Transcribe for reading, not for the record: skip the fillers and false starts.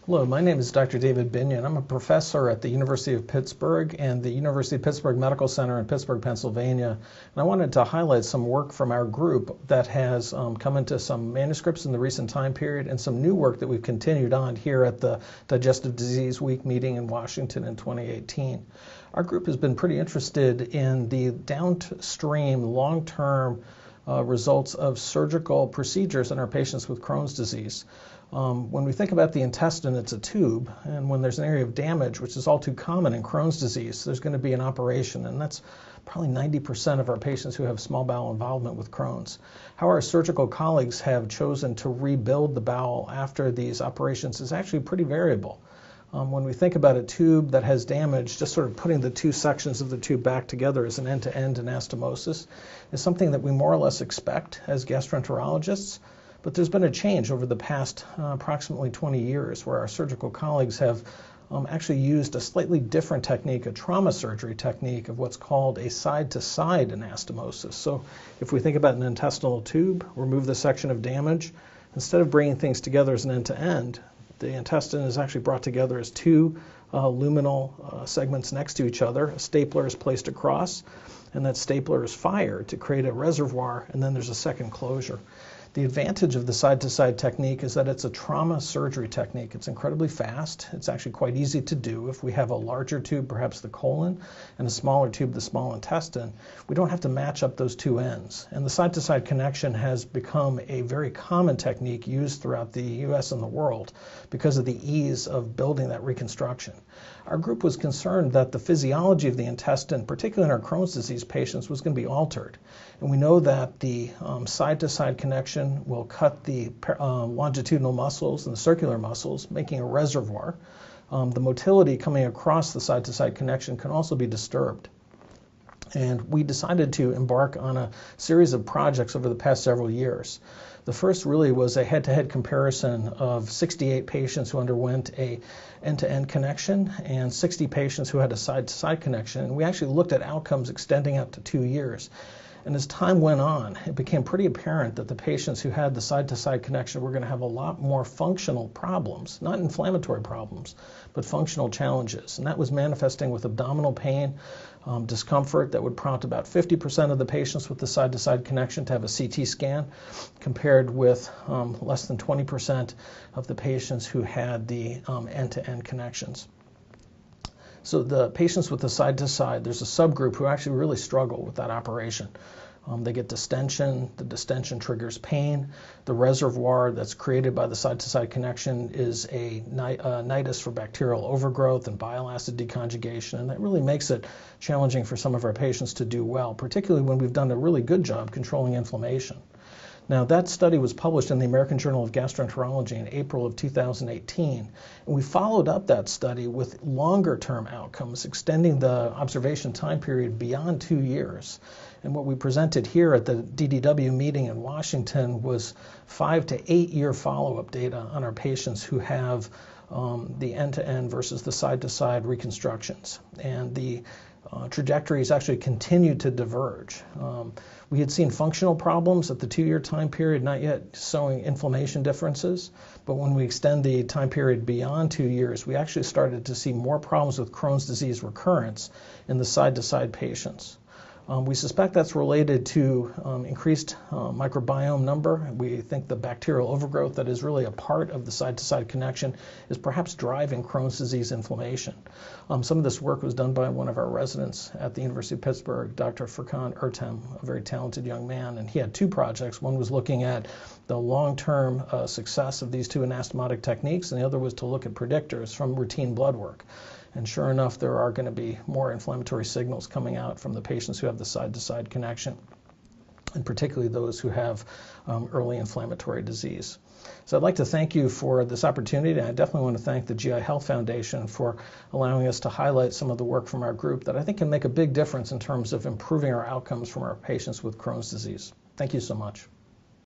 Hello, my name is Dr. David Binion. I'm a professor at the University of Pittsburgh and the University of Pittsburgh Medical Center in Pittsburgh, Pennsylvania. And I wanted to highlight some work from our group that has come into some manuscripts in the recent time period and some new work that we've continued on here at the Digestive Disease Week meeting in Washington in 2018. Our group has been pretty interested in the downstream long-term results of surgical procedures in our patients with Crohn's disease. When we think about the intestine, it's a tube, and when there's an area of damage, which is all too common in Crohn's disease, there's going to be an operation, and that's probably 90% of our patients who have small bowel involvement with Crohn's. How our surgical colleagues have chosen to rebuild the bowel after these operations is actually pretty variable. When we think about a tube that has damage, just sort of putting the two sections of the tube back together as an end-to-end anastomosis is something that we more or less expect as gastroenterologists. But there's been a change over the past approximately 20 years where our surgical colleagues have actually used a slightly different technique, a trauma surgery technique of what's called a side-to-side anastomosis. So if we think about an intestinal tube, remove the section of damage, instead of bringing things together as an end-to-end, the intestine is actually brought together as two luminal segments next to each other. A stapler is placed across, and that stapler is fired to create a reservoir, and then there's a second closure. The advantage of the side-to-side technique is that it's a trauma surgery technique. It's incredibly fast. It's actually quite easy to do. If we have a larger tube, perhaps the colon, and a smaller tube, the small intestine, we don't have to match up those two ends. And the side-to-side connection has become a very common technique used throughout the U.S. and the world because of the ease of building that reconstruction. Our group was concerned that the physiology of the intestine, particularly in our Crohn's disease patients, was going to be altered. And we know that the side-to-side connection will cut the longitudinal muscles and the circular muscles, making a reservoir. The motility coming across the side-to-side connection can also be disturbed. And we decided to embark on a series of projects over the past several years. The first really was a head-to-head comparison of 68 patients who underwent a end-to-end connection and 60 patients who had a side-to-side connection. And we actually looked at outcomes extending up to 2 years. And as time went on, it became pretty apparent that the patients who had the side-to-side connection were going to have a lot more functional problems, not inflammatory problems, but functional challenges. And that was manifesting with abdominal pain, discomfort that would prompt about 50% of the patients with the side-to-side connection to have a CT scan, compared with less than 20% of the patients who had the end-to-end connections. So the patients with the side-to-side, there's a subgroup who actually really struggle with that operation. They get distension. The distension triggers pain. The reservoir that's created by the side-to-side connection is a nidus for bacterial overgrowth and bile acid deconjugation, and that really makes it challenging for some of our patients to do well, particularly when we've done a really good job controlling inflammation. Now, that study was published in the American Journal of Gastroenterology in April of 2018, and we followed up that study with longer-term outcomes, extending the observation time period beyond 2 years. And what we presented here at the DDW meeting in Washington was 5 to 8 year follow-up data on our patients who have the end-to-end versus the side-to-side reconstructions. And the trajectories actually continued to diverge. We had seen functional problems at the 2 year time period, not yet showing inflammation differences, but when we extend the time period beyond 2 years, we actually started to see more problems with Crohn's disease recurrence in the side-to-side patients. We suspect that's related to increased microbiome number. We think the bacterial overgrowth that is really a part of the side-to-side connection is perhaps driving Crohn's disease inflammation. Some of this work was done by one of our residents at the University of Pittsburgh, Dr. Crohn, a very talented young man, and he had 2 projects. One was looking at the long-term success of these 2 anastomotic techniques, and the other was to look at predictors from routine blood work. And sure enough, there are going to be more inflammatory signals coming out from the patients who have the side-to-side connection, and particularly those who have early inflammatory disease. So I'd like to thank you for this opportunity, and I definitely want to thank the GI Health Foundation for allowing us to highlight some of the work from our group that I think can make a big difference in terms of improving our outcomes from our patients with Crohn's disease. Thank you so much.